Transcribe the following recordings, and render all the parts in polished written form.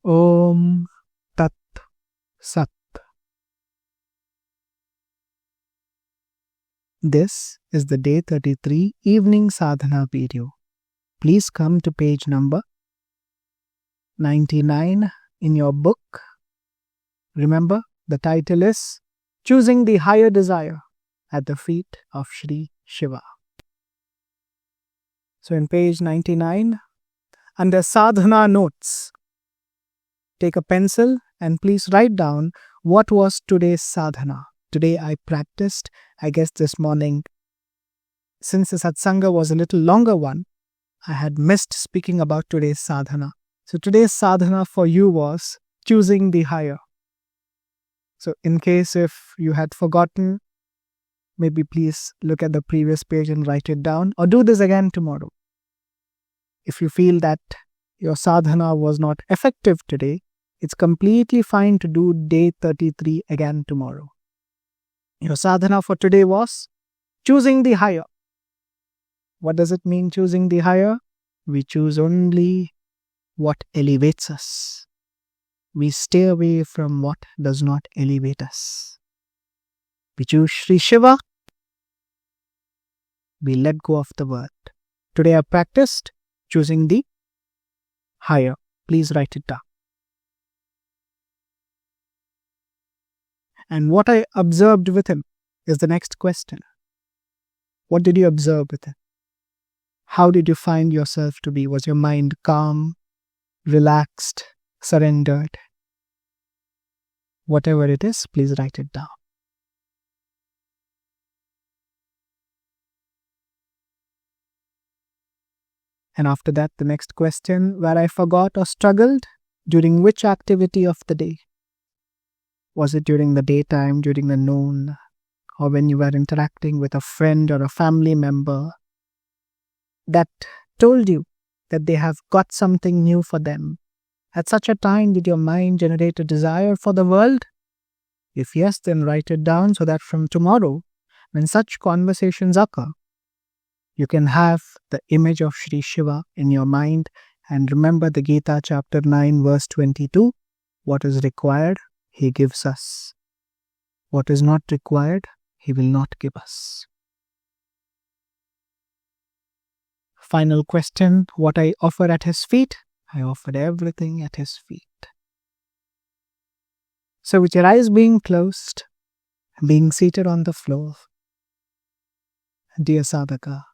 Om Tat Sat. This is the day 33 evening sadhana video. Please come to page number 99 in your book. Remember, the title is Choosing the Higher Desire at the Feet of Sri Shiva. So in page 99, under sadhana notes, take a pencil and please write down what was today's sadhana. Today I practiced, I guess this morning, since the satsanga was a little longer one, I had missed speaking about today's sadhana. So today's sadhana for you was choosing the higher. So in case if you had forgotten, maybe please look at the previous page and write it down, or do this again tomorrow. If you feel that your sadhana was not effective today, it's completely fine to do day 33 again tomorrow. Your sadhana for today was choosing the higher. What does it mean, choosing the higher? We choose only what elevates us. We stay away from what does not elevate us. We choose Sri Shiva. We let go of the world. Today I practiced choosing the higher. Please write it down. And what I observed with him is the next question. What did you observe with him? How did you find yourself to be? Was your mind calm, relaxed, surrendered? Whatever it is, please write it down. And after that, the next question, where I forgot or struggled, during which activity of the day? Was it during the daytime, during the noon, or when you were interacting with a friend or a family member that told you that they have got something new for them? At such a time, did your mind generate a desire for the world? If yes, then write it down so that from tomorrow, when such conversations occur, you can have the image of Sri Shiva in your mind and remember the Gita chapter 9 verse 22. What is required, He gives us. What is not required, He will not give us. Final question, what I offer at His feet? I offered everything at His feet. So with your eyes being closed, being seated on the floor, dear sadhaka,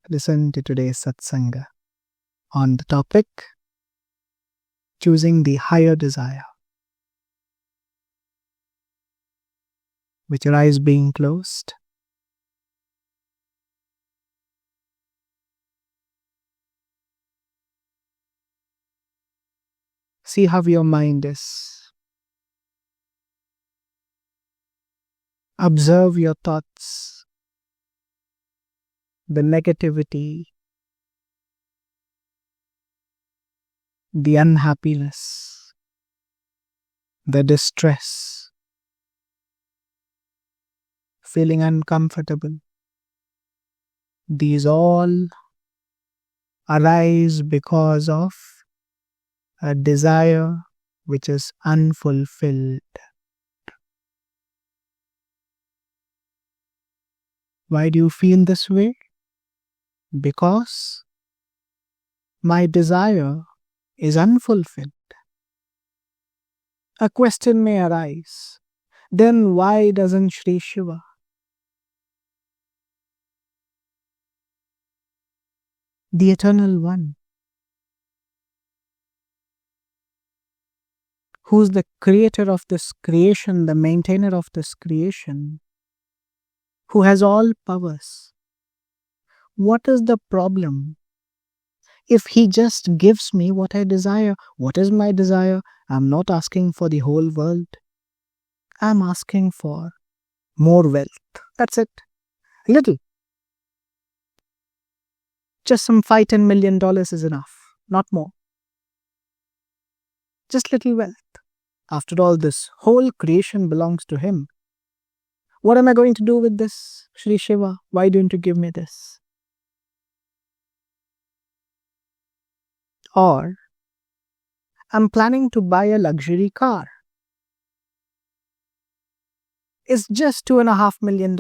listen to today's satsanga on the topic, choosing the higher desire. With your eyes being closed, see how your mind is. Observe your thoughts, the negativity, the unhappiness, the distress, feeling uncomfortable. These all arise because of a desire which is unfulfilled. Why do you feel this way? Because my desire is unfulfilled. A question may arise. Then why doesn't Sri Shiva, the Eternal One, who's the creator of this creation, the maintainer of this creation, who has all powers, what is the problem? If He just gives me what I desire, what is my desire? I'm not asking for the whole world. I'm asking for more wealth. That's it. Little. Just some $5-10 million is enough. Not more. Just little wealth. After all, this whole creation belongs to Him. What am I going to do with this, Sri Shiva? Why don't you give me this? Or I'm planning to buy a luxury car. It's just $2.5 million.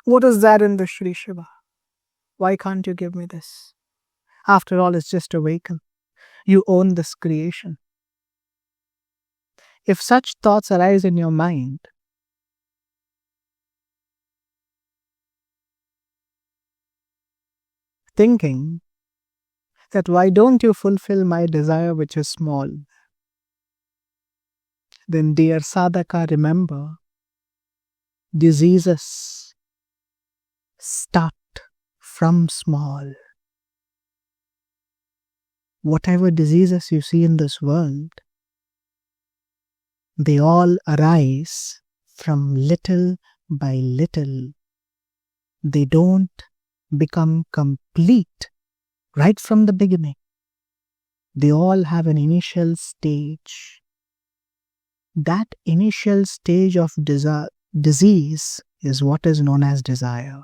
What is that in the Sri Shiva? Why can't you give me this? After all, it's just a vehicle. You own this creation. If such thoughts arise in your mind, thinking that why don't you fulfill my desire which is small, then dear sadhaka, remember, diseases start from small. Whatever diseases you see in this world, they all arise from little by little. They don't become complete right from the beginning. They all have an initial stage. That initial stage of disease is what is known as desire.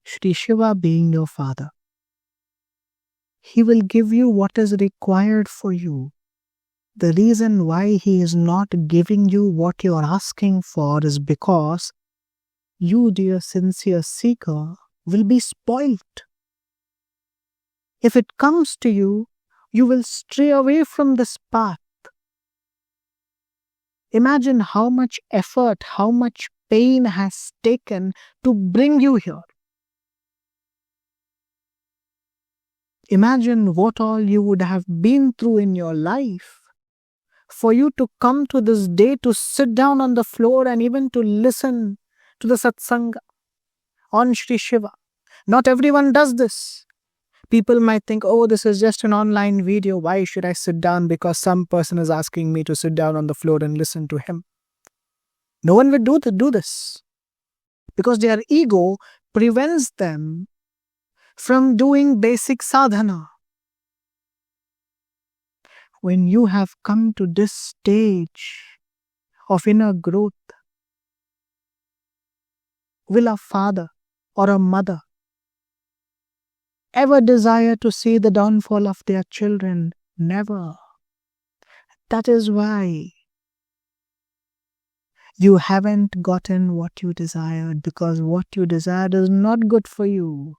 Shri Shiva being your father, he will give you what is required for you. The reason why he is not giving you what you are asking for is because you, dear sincere seeker, will be spoilt. If it comes to you, you will stray away from this path. Imagine how much effort, how much pain has taken to bring you here. Imagine what all you would have been through in your life for you to come to this day to sit down on the floor and even to listen to the satsanga on Shri Shiva. Not everyone does this. People might think, oh, this is just an online video. Why should I sit down because some person is asking me to sit down on the floor and listen to him? No one would do this because their ego prevents them from doing basic sadhana. When you have come to this stage of inner growth, will a father or a mother ever desire to see the downfall of their children? Never. That is why you haven't gotten what you desired, because what you desired is not good for you.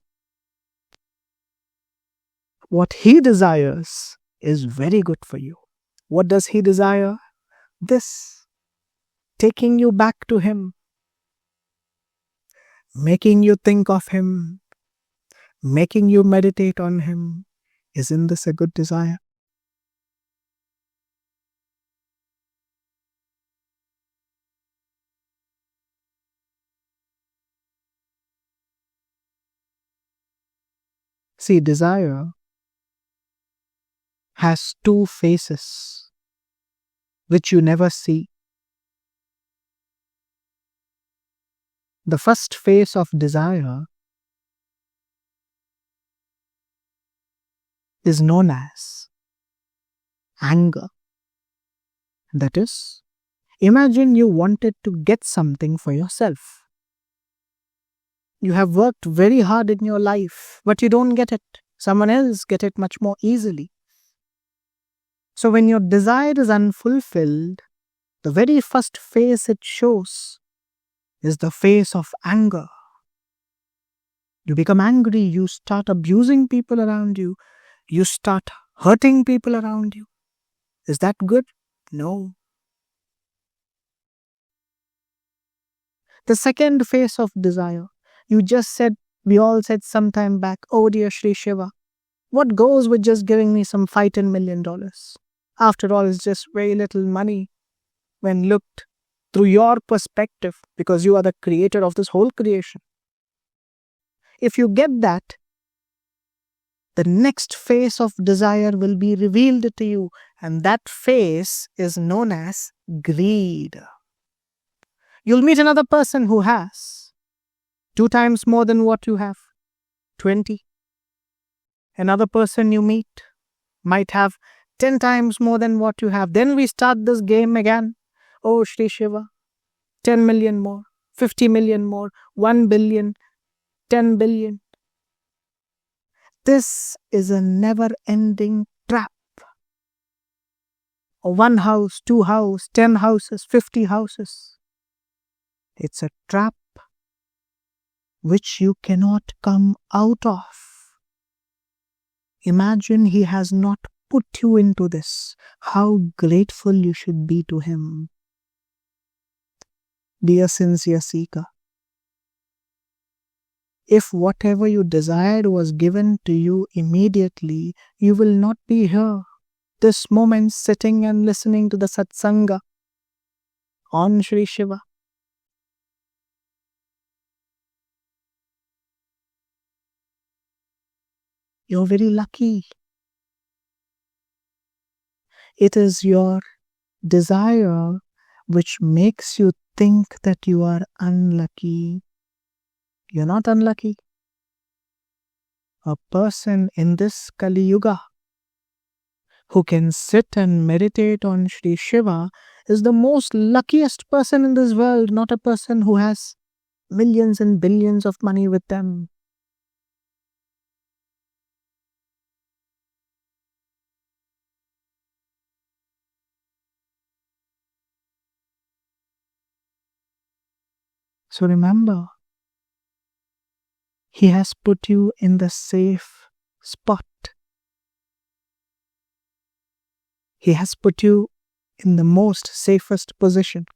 What he desires is very good for you. What does he desire? This. Taking you back to him. Making you think of him. Making you meditate on him. Isn't this a good desire? See, desire has two faces which you never see. The first face of desire is known as anger. That is, imagine you wanted to get something for yourself. You have worked very hard in your life, but you don't get it. Someone else get it much more easily. So when your desire is unfulfilled, the very first face it shows is the face of anger. You become angry, you start abusing people around you, you start hurting people around you. Is that good? No. The second face of desire, you just said, we all said some time back, oh dear Shri Shiva, what goes with just giving me some $5-10 million? After all, it's just very little money when looked through your perspective, because you are the creator of this whole creation. If you get that, the next face of desire will be revealed to you, and that face is known as greed. You'll meet another person who has 2 times more than what you have, 20. Another person you meet might have 10 times more than what you have. Then we start this game again. Oh, Shri Shiva, 10 million more, 50 million more, 1 billion, 10 billion. This is a never-ending trap. One house, 2 houses, 10 houses, 50 houses. It's a trap which you cannot come out of. Imagine he has not put you into this. How grateful you should be to him. Dear sincere seeker, if whatever you desired was given to you immediately, you will not be here, this moment, sitting and listening to the satsanga on Sri Shiva. You're very lucky. It is your desire which makes you think that you are unlucky. You're not unlucky. A person in this Kali Yuga who can sit and meditate on Sri Shiva is the most luckiest person in this world, not a person who has millions and billions of money with them. So remember, he has put you in the safe spot. He has put you in the most safest position.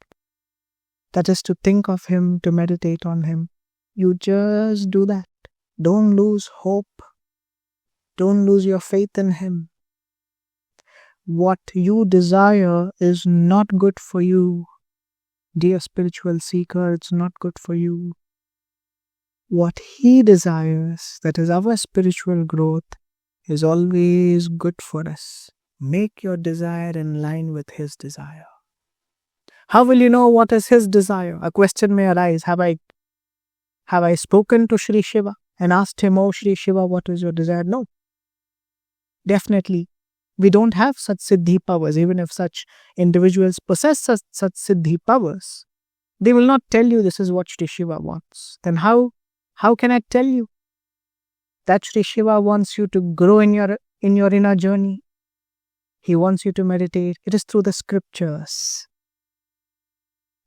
That is to think of him, to meditate on him. You just do that. Don't lose hope. Don't lose your faith in him. What you desire is not good for you. Dear spiritual seeker, it's not good for you. What he desires, that is our spiritual growth, is always good for us. Make your desire in line with his desire. How will you know what is his desire? A question may arise. Have I spoken to Sri Shiva and asked him, "Oh Sri Shiva, what is your desire?" No. Definitely. We don't have such siddhi powers. Even if such individuals possess such siddhi powers, they will not tell you this is what Sri Shiva wants. Then how can I tell you that Sri Shiva wants you to grow in your inner journey? He wants you to meditate. It is through the scriptures,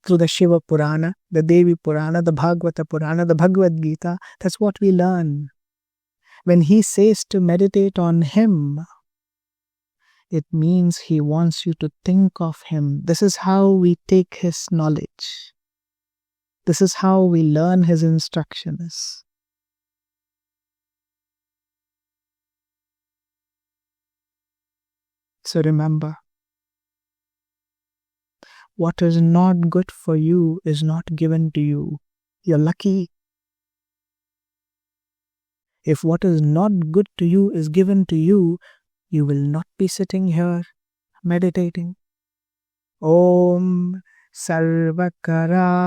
through the Shiva Purana, the Devi Purana, the Bhagavata Purana, the Bhagavad Gita. That's what we learn. When he says to meditate on him, it means he wants you to think of him. This is how we take his knowledge. This is how we learn his instructions. So remember, what is not good for you is not given to you. You're lucky. If what is not good to you is given to you, you will not be sitting here meditating. Om Sarvakaraya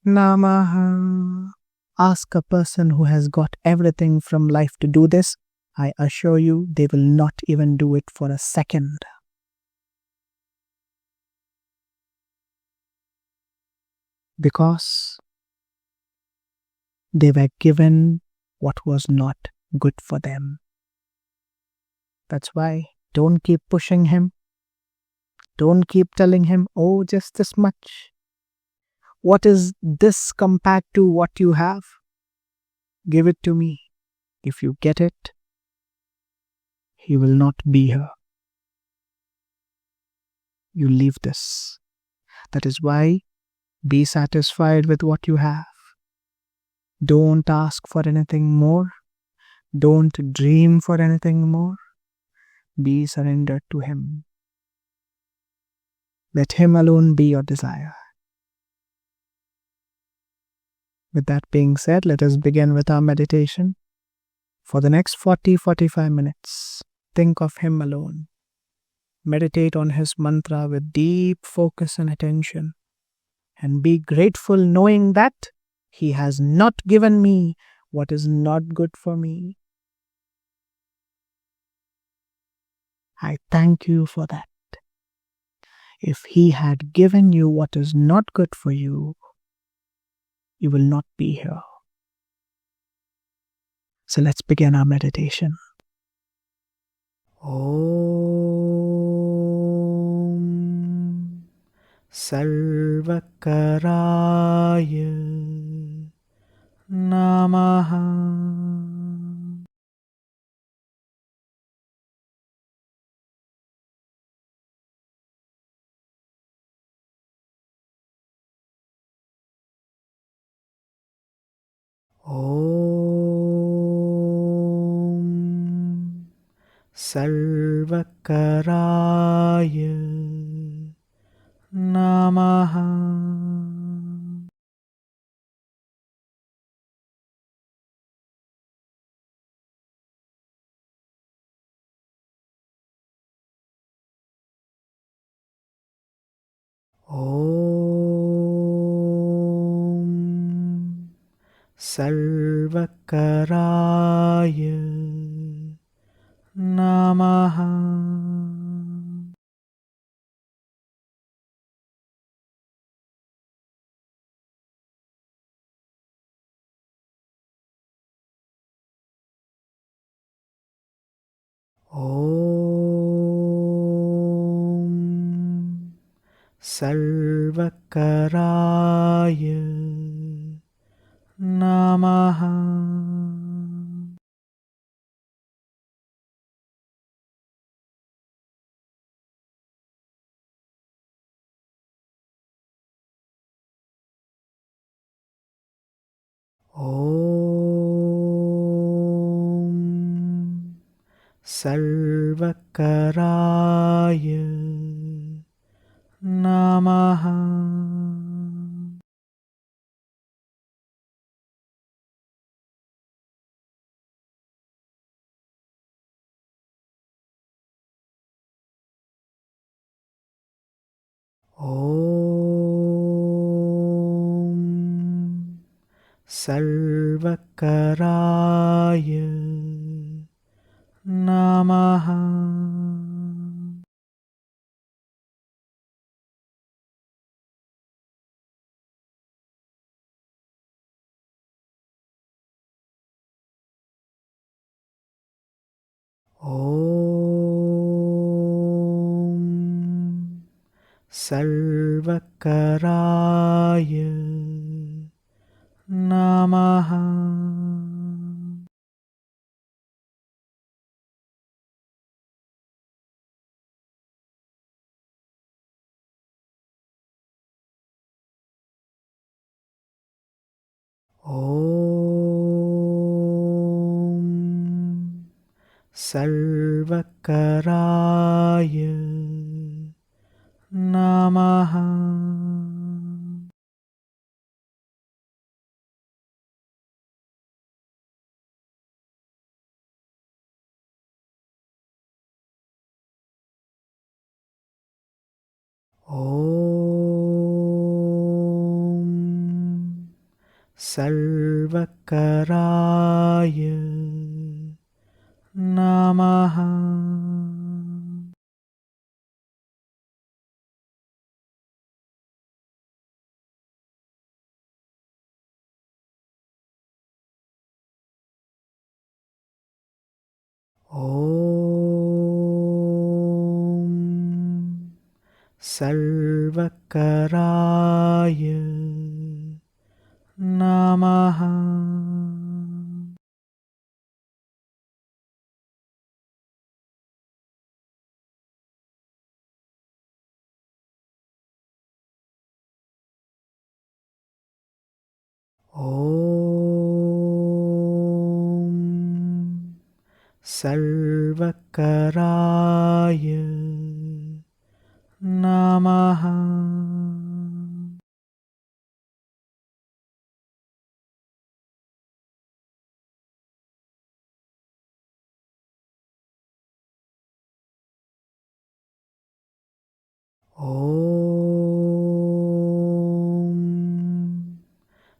Namaha. Ask a person who has got everything from life to do this. I assure you, they will not even do it for a second. Because they were given what was not good for them. That's why don't keep pushing him. Don't keep telling him, "Oh, just this much. What is this compared to what you have? Give it to me." If you get it, he will not be here. You leave this. That is why be satisfied with what you have. Don't ask for anything more. Don't dream for anything more. Be surrendered to him. Let him alone be your desire. With that being said, let us begin with our meditation. For the next 40-45 minutes, think of him alone. Meditate on his mantra with deep focus and attention. And be grateful knowing that he has not given me what is not good for me. I thank you for that. If He had given you what is not good for you, you will not be here. So let's begin our meditation. Om Sarvakaraya Namaha. Om Sarvakaraya Namaha. Om Sarvakaraya Namaha. Om Sarvakaraya Namaha. Om Sarvakaraya Namaha. Om Sarvakaraya Namaha. Om Sarvakaraya Namaha. Om Sarvakaraya Namaha. Om Sarvakaraya Namaha. Om Sarvakaraya Namaha. Om Sarvakaraya Namaha. Om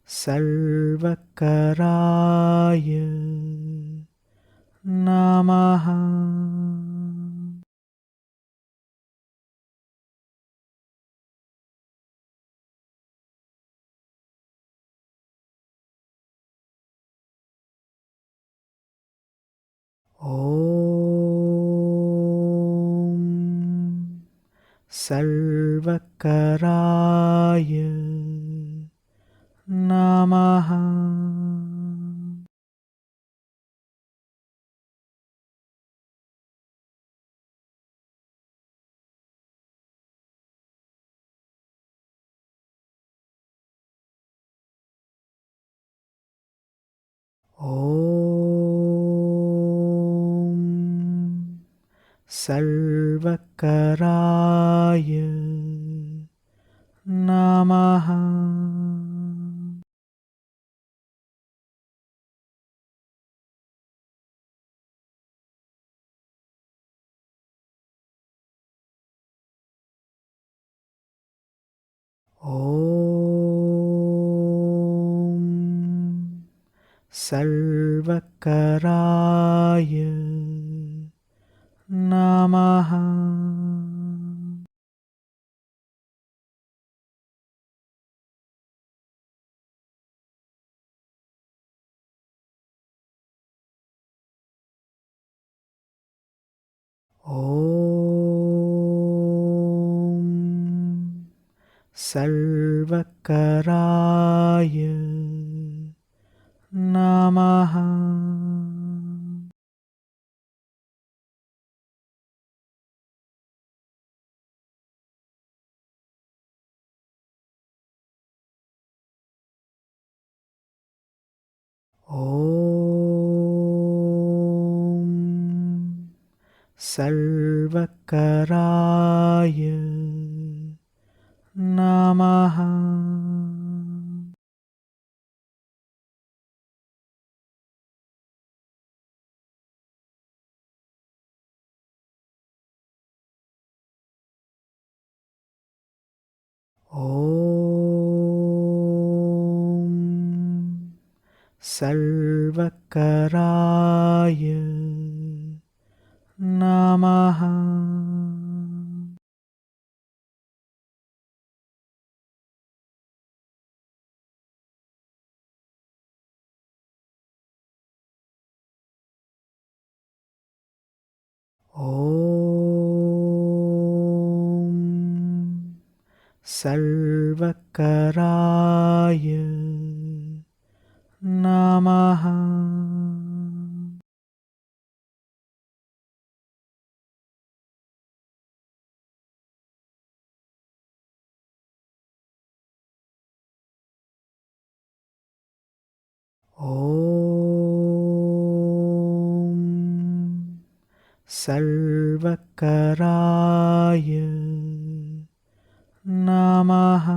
Sarvakaraya Namaha. ॐ सर्वकराय नमः। ॐ सर्वकराय नमः। ॐ सर्वकराय नमः। ॐ सर्वकराय नमः। ॐ सर्वकराय नमः। ॐ सर्वकराय नमः। ॐ सर्वकराय नमः। ॐ सर्वकराय नमः।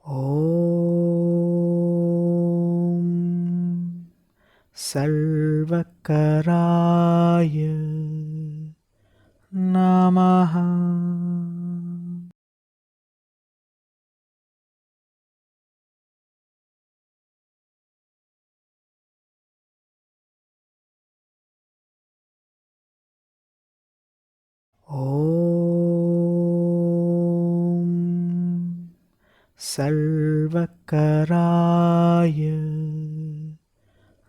ॐ सर्वकराय नमः। ॐ सर्वकराय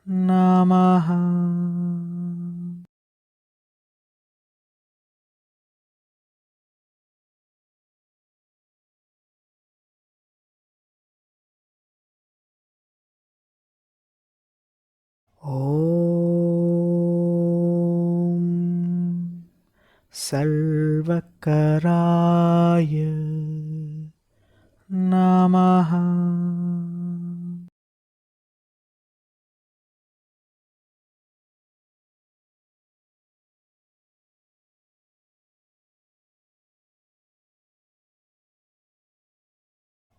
नमः। ॐ सर्वकराय नमः।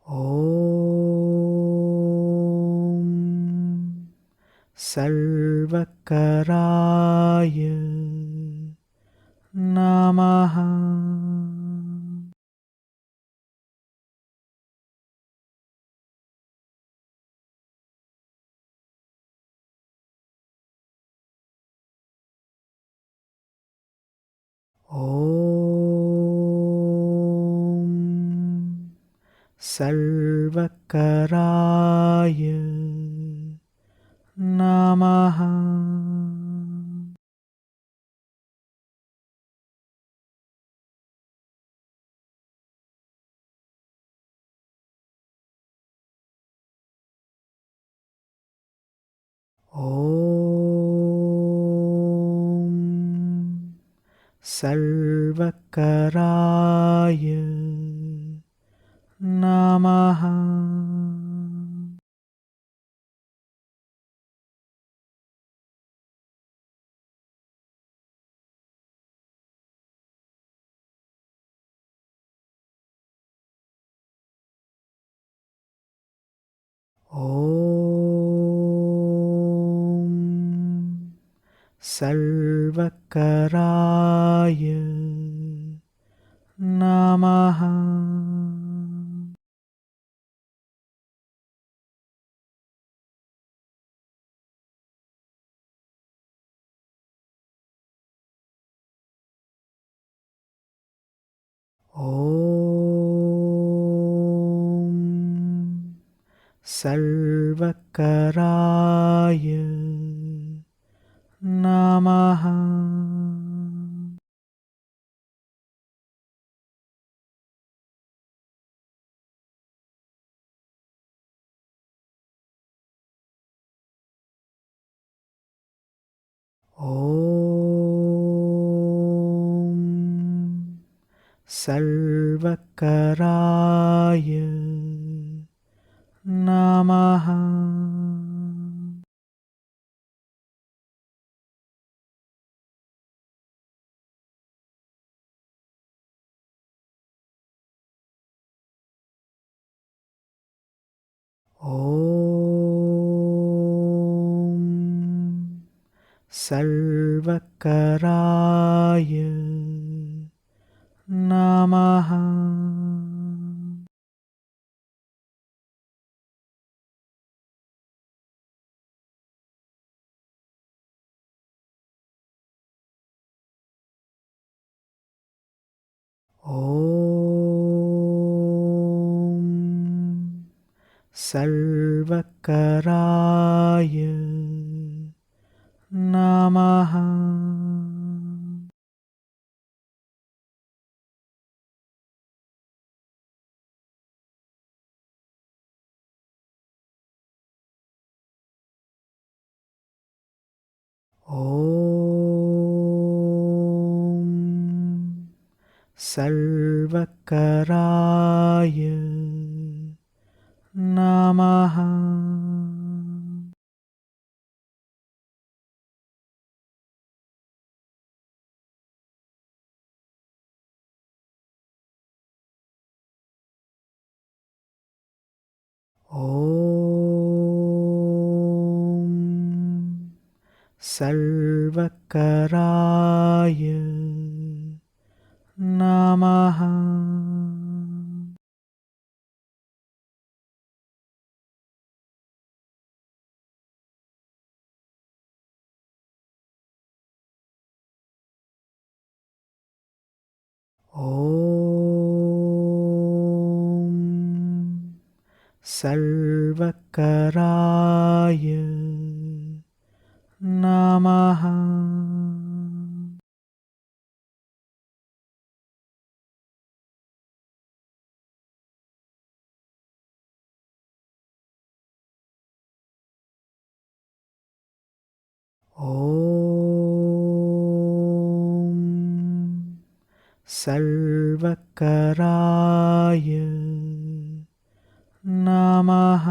ॐ सर्वकराय नमः। ॐ सर्वकराय नमः। ॐ सर्वकराय नमः। ॐ सर्वकराय नमः। ॐ सर्वकराय नमः। ॐ सर्वकराय नमः। ॐ सर्वकराय नमः। ॐ सर्वकराय नमः। ॐ सर्वकराय नमः। ॐ सर्वकराय नमः। ॐ सर्वकराय नमः। ॐ सर्वकराय नमः।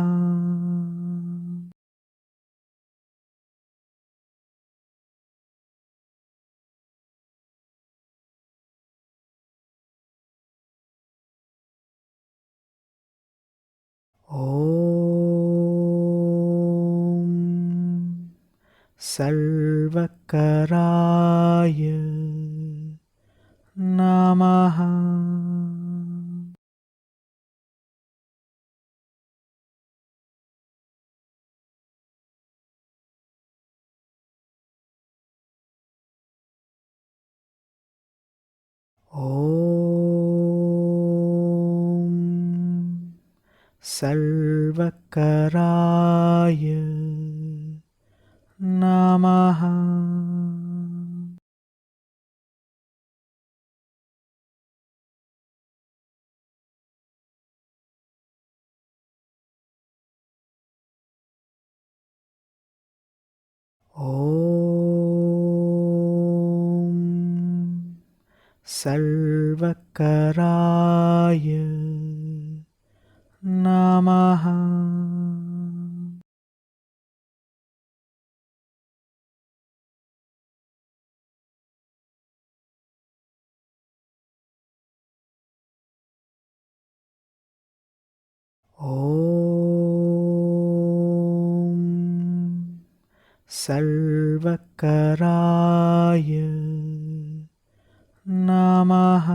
ॐ सर्वकराय नमः। ॐ सर्वकराय नमः। ॐ सर्वकराय नमः। ॐ सर्वकराय नमः।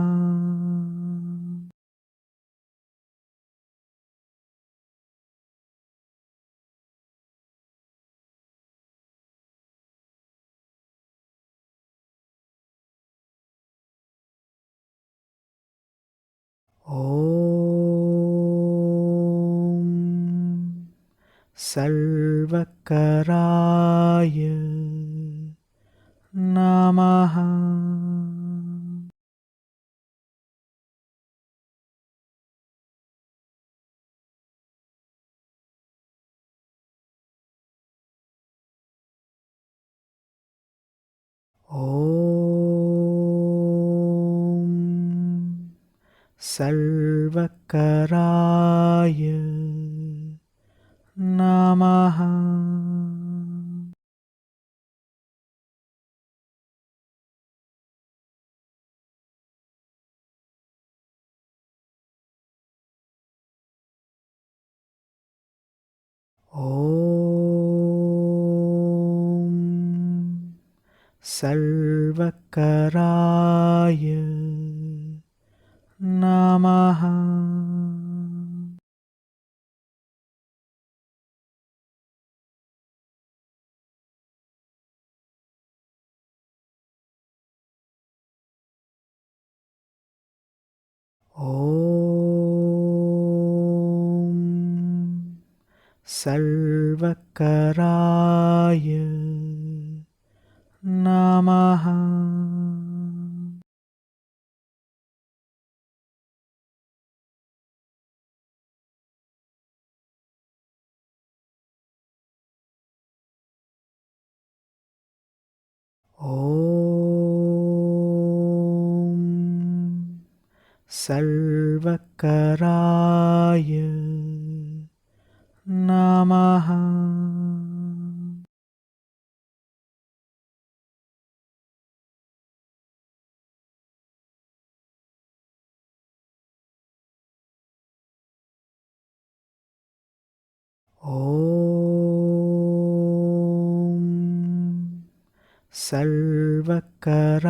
ॐ सर्वकराय नमः। ॐ सर्वकराय नमः। ॐ सर्वकराय नमः। ॐ सर्वकराय नमः। ॐ सर्वकराय नमः। ॐ सर्वकराय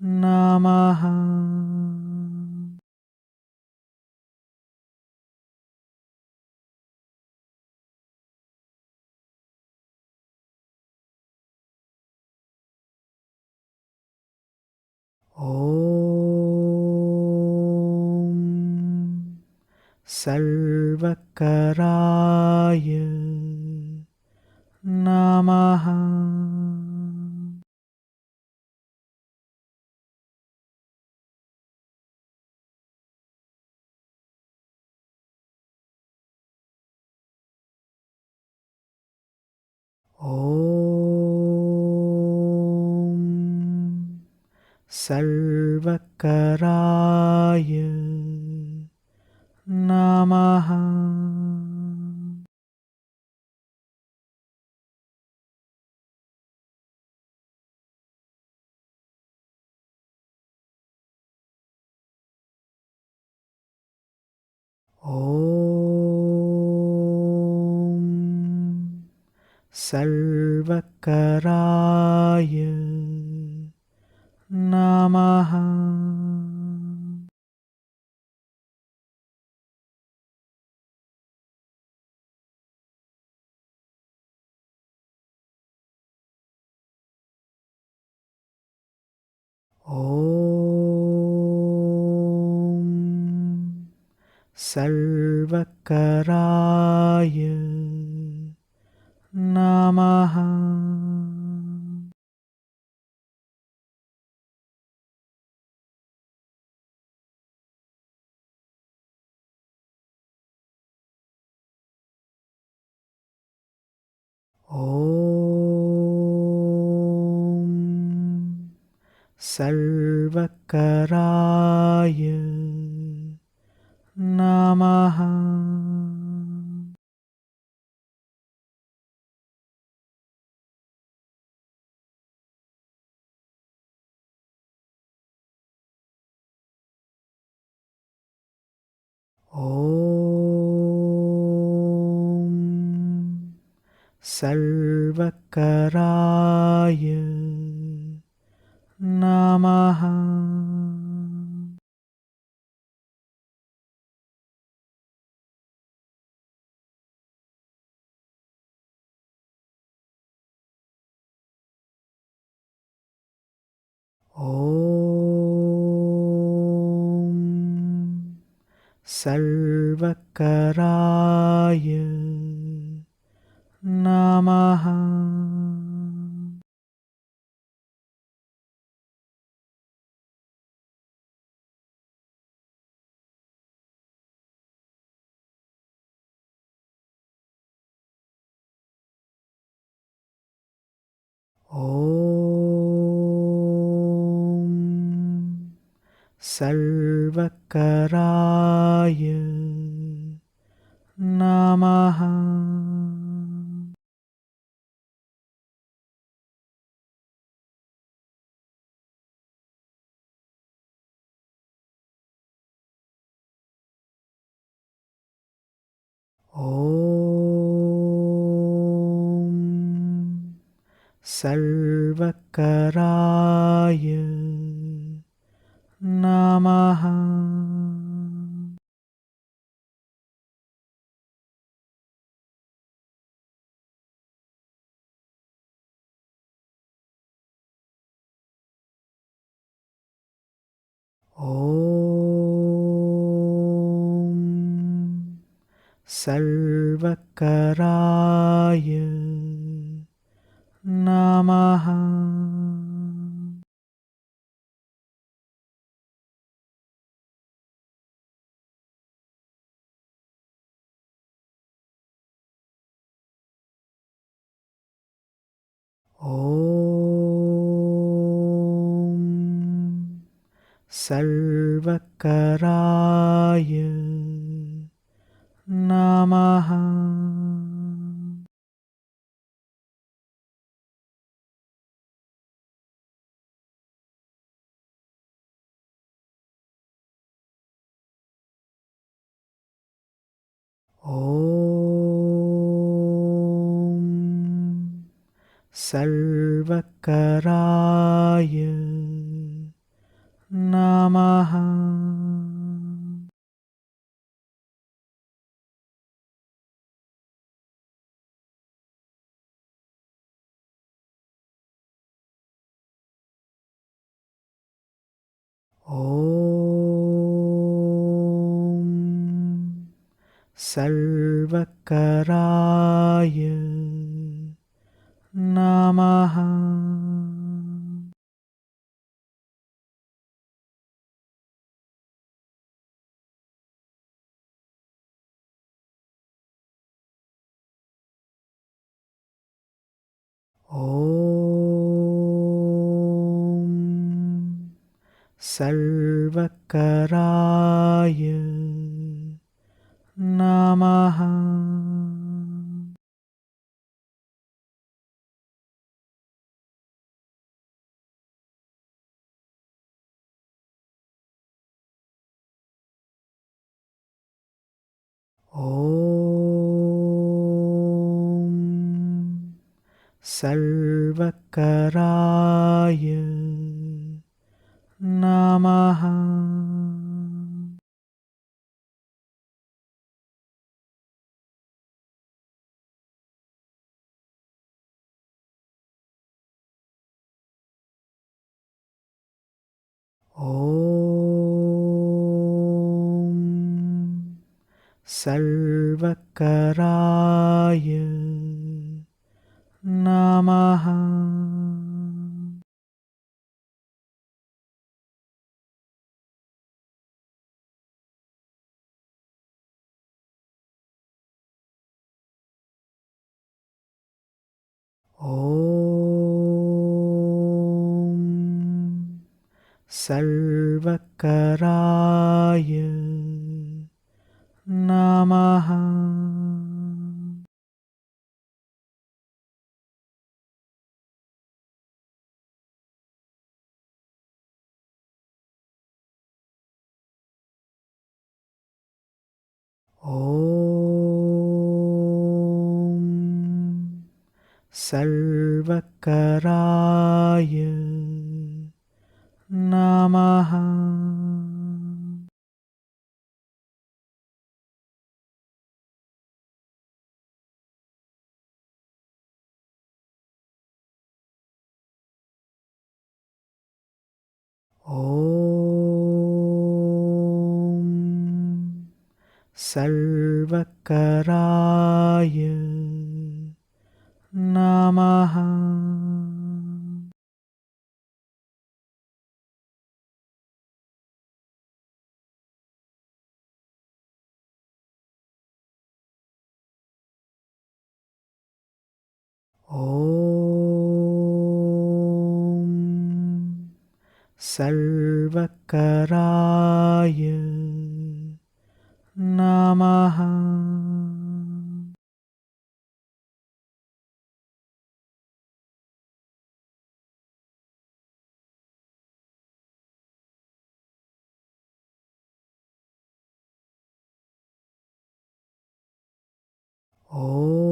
नमः। ॐ सर्वकराय नमः। ॐ सर्वकराय नमः। ॐ सर्वकराय नमः। ॐ सर्वकराय नमः। ॐ सर्वकराय नमः। ॐ सर्वकराय नमः। ॐ सर्वकराय नमः। ॐ सर्वकराय नमः। ॐ सर्वकराय नमः। ॐ सर्वकराय नमः। ॐ सर्वकराय नमः। ॐ सर्वकराय नमः। ॐ सर्वकराय नमः। ॐ सर्वकराय नमः। ॐ सर्वकराय नमः। ॐ सर्वकराय नमः। ॐ सर्वकराय नमः। ॐ सर्वकराय नमः। ॐ सर्वकराय नमः। ॐ सर्वकराय नमः। ॐ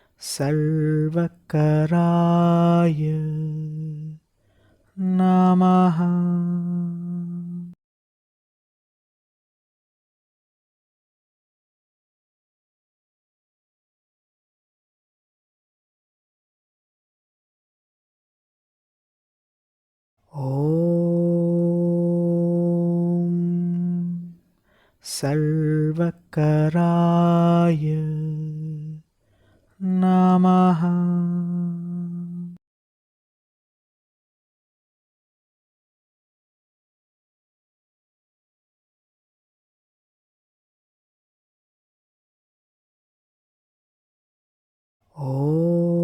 सर्वकराय नमः। ॐ सर्वकराय नमः। ॐ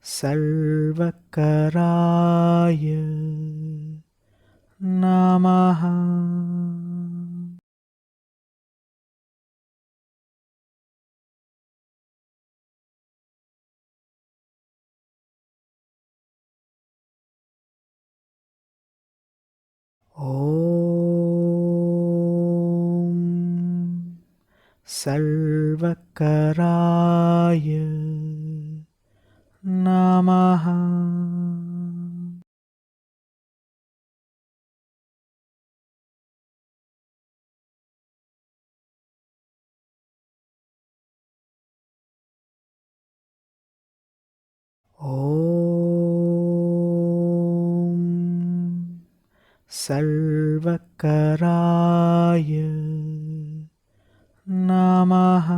सर्वकराय नमः। ॐ सर्वकराय नमः। ॐ सर्वकराय नमः।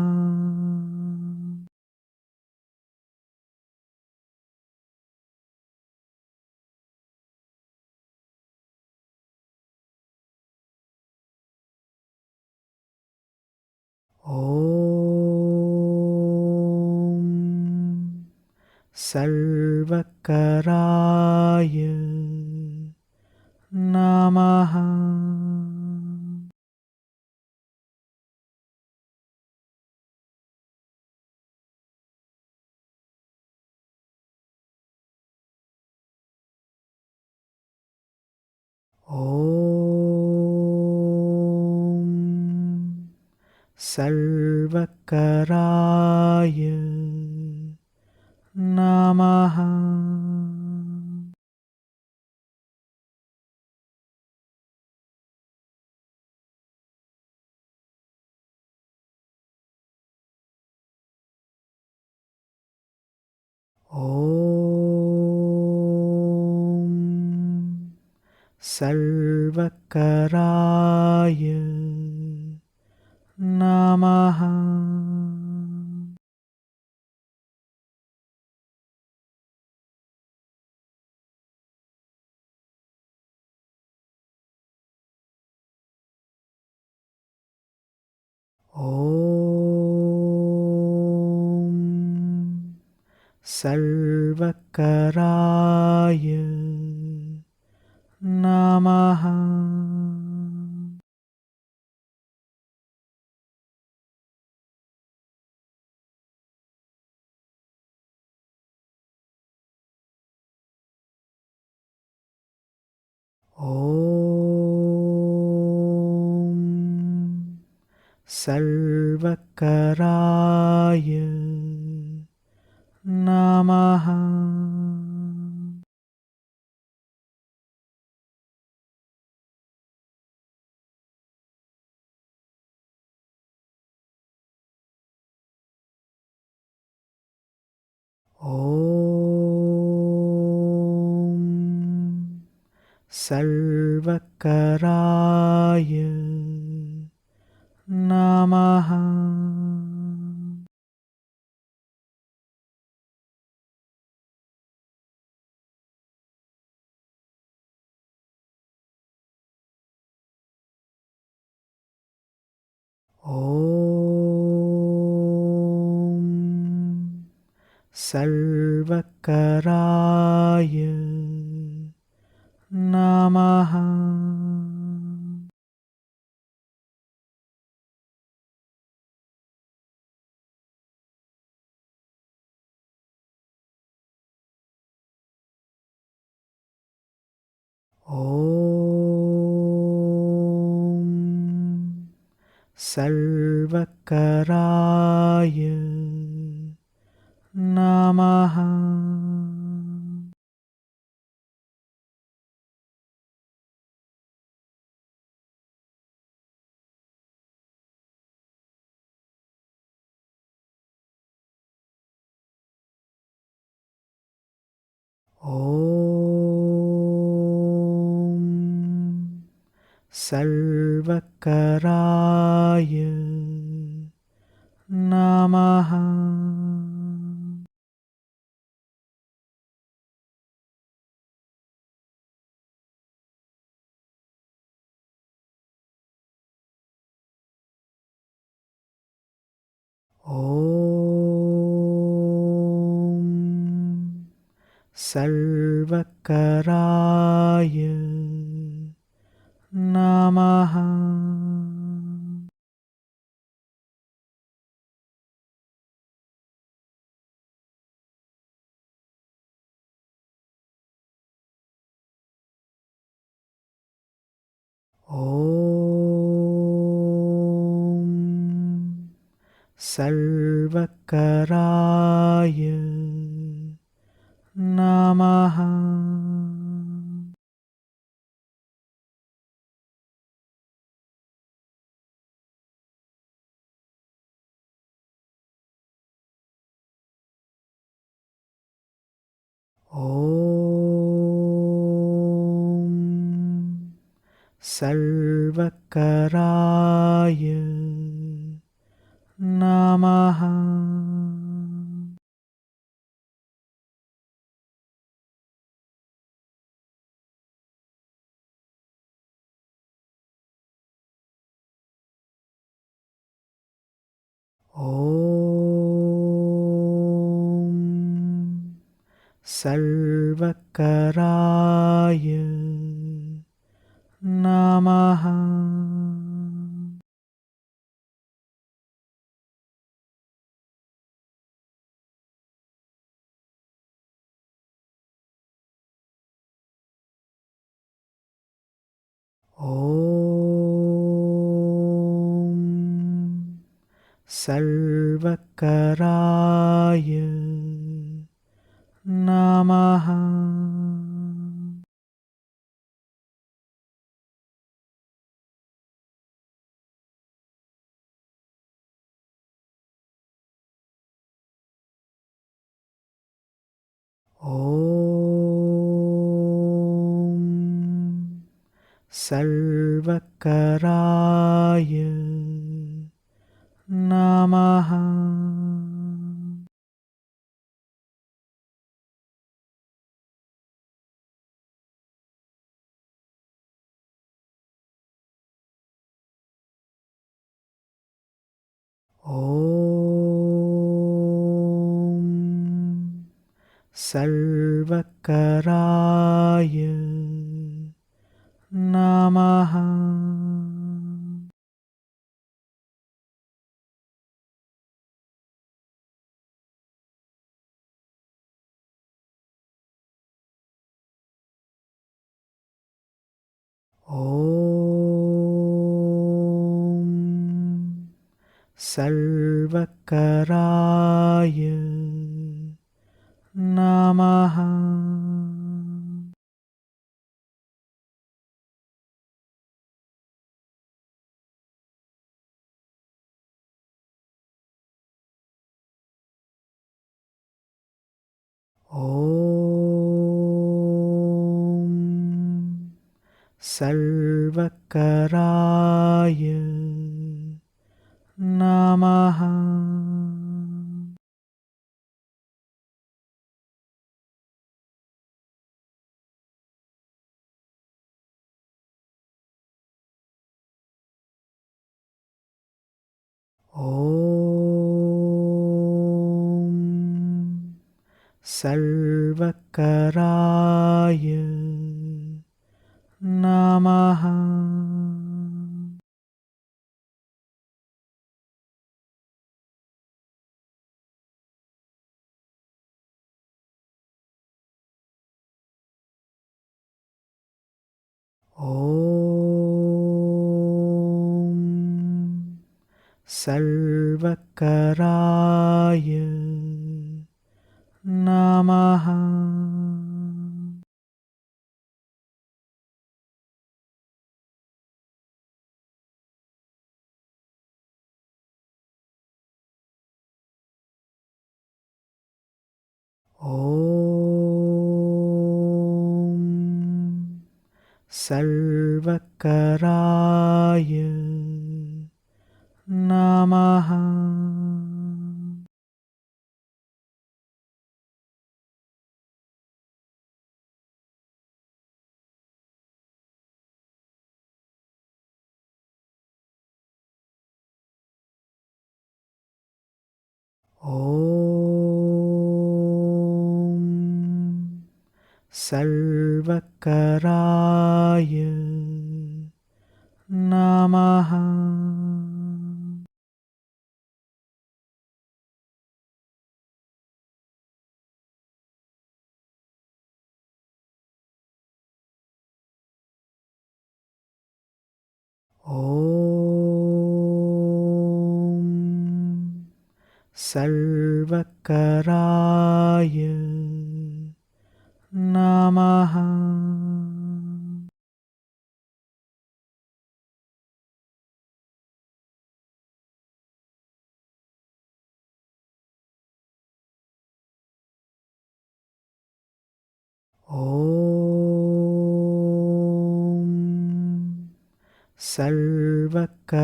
ॐ सर्वकराय नमः। ॐ सर्वकराय नमः। ॐ सर्वकराय नमः। ॐ सर्वकराय नमः। ॐ सर्वकराय नमः। ॐ सर्वकराय नमः। ॐ सर्वकराय नमः। ॐ सर्वकराय नमः। ॐ सर्वकराय नमः। ॐ सर्वकराय नमः। ॐ सर्वकराय नमः। ॐ सर्वकराय नमः। ॐ सर्वकराय नमः। ॐ सर्वकराय नमः। ॐ सर्वकराय नमः। ॐ सर्वकराय नमः। ॐ सर्वकराय नमः। ॐ सर्वकराय नमः। ॐ सर्वकराय नमः। ॐ सर्वकराय नमः। ॐ सर्वकराय नमः। ॐ सर्वकराय नमः। ॐ सर्वकराय नमः। ॐ सर्वकराय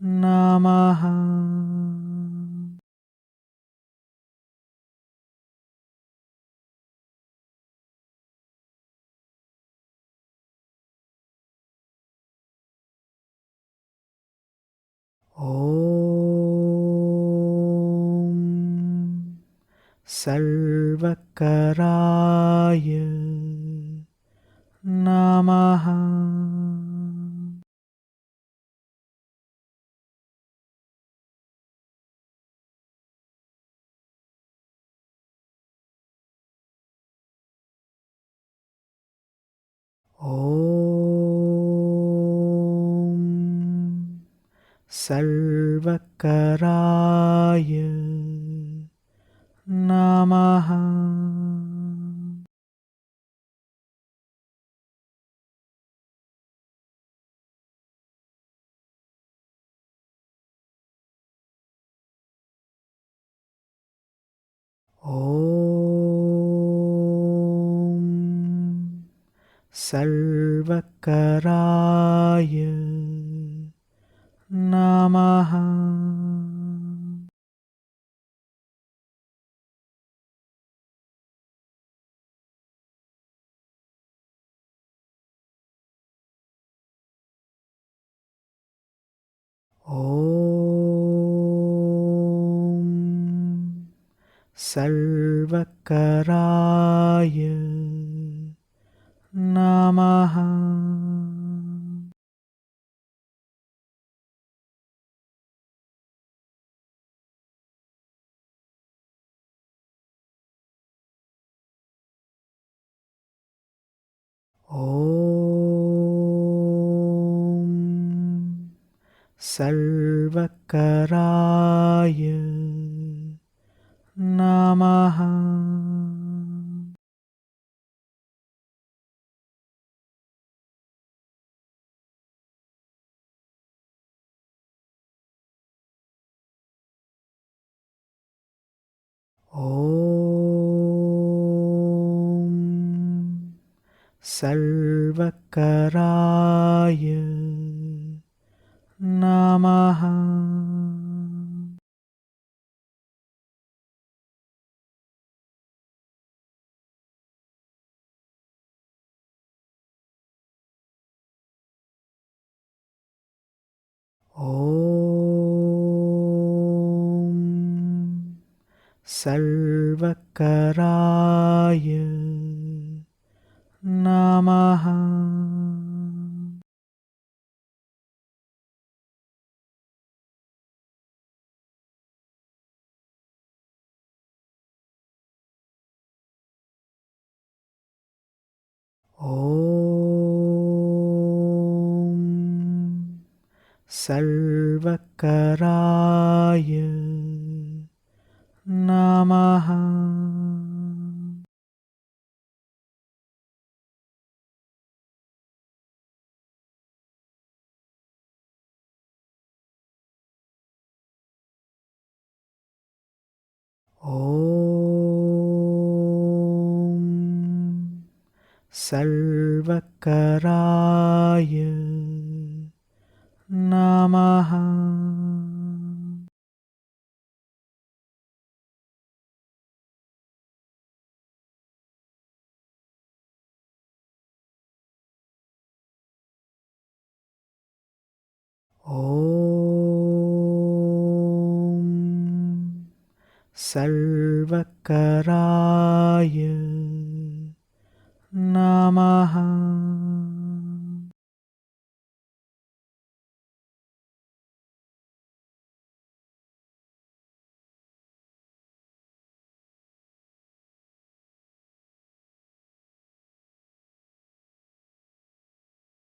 नमः। ॐ सर्वकराय नमः। ॐ सर्वकराय नमः। ॐ सर्वकराय नमः। ॐ सर्वकराय नमः। ॐ सर्वकराय नमः। ॐ सर्वकराय नमः। ॐ सर्वकराय नमः। ॐ सर्वकराय नमः। ॐ सर्वकराय नमः। ॐ सर्वकराय नमः।